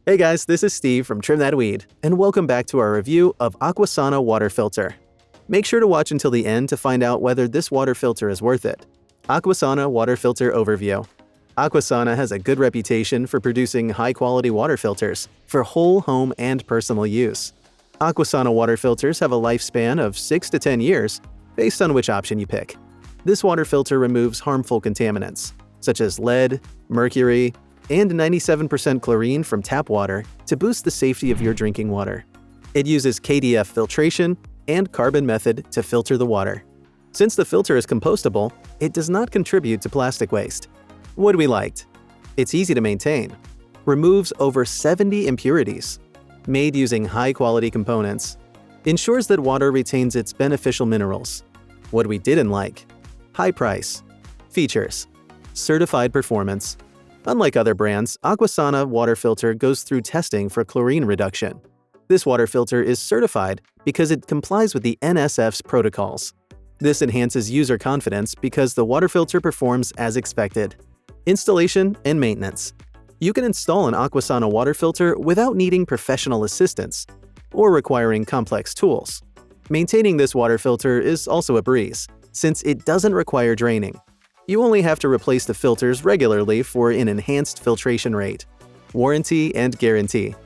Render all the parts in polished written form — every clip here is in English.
Hey guys, this is Steve from Trim That Weed, and welcome back to our review of Aquasana water filter. Make sure to watch until the end to find out whether this water filter is worth it. Aquasana water filter overview. Aquasana has a good reputation for producing high-quality water filters for whole home and personal use. Aquasana water filters have a lifespan of 6 to 10 years, based on which option you pick. This water filter removes harmful contaminants, such as lead, mercury, and 97% chlorine from tap water to boost the safety of your drinking water. It uses KDF filtration and carbon method to filter the water. Since the filter is compostable, it does not contribute to plastic waste. What we liked? It's easy to maintain. Removes over 70 impurities. Made using high-quality components. Ensures that water retains its beneficial minerals. What we didn't like? High price. Features. Certified performance. Unlike other brands, Aquasana water filter goes through testing for chlorine reduction. This water filter is certified because it complies with the NSF's protocols. This enhances user confidence because the water filter performs as expected. Installation and maintenance. You can install an Aquasana water filter without needing professional assistance or requiring complex tools. Maintaining this water filter is also a breeze, since it doesn't require draining. You only have to replace the filters regularly for an enhanced filtration rate. Warranty and guarantee.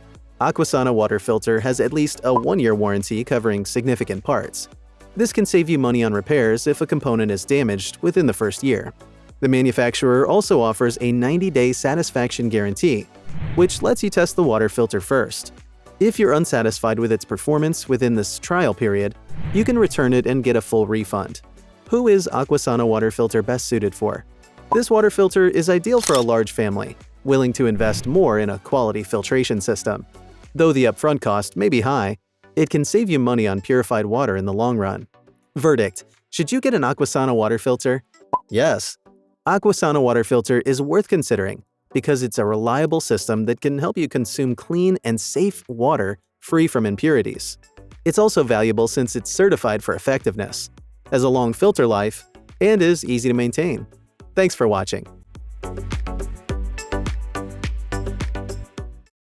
Aquasana water filter has at least a 1-year warranty covering significant parts. This can save you money on repairs if a component is damaged within the first year. The manufacturer also offers a 90-day satisfaction guarantee, which lets you test the water filter first. If you're unsatisfied with its performance within this trial period, you can return it and get a full refund. Who is Aquasana water filter best suited for? This water filter is ideal for a large family, willing to invest more in a quality filtration system. Though the upfront cost may be high, it can save you money on purified water in the long run. Verdict: should you get an Aquasana water filter? Yes. Aquasana water filter is worth considering because it's a reliable system that can help you consume clean and safe water free from impurities. It's also valuable since it's certified for effectiveness, has a long filter life, and is easy to maintain. Thanks for watching.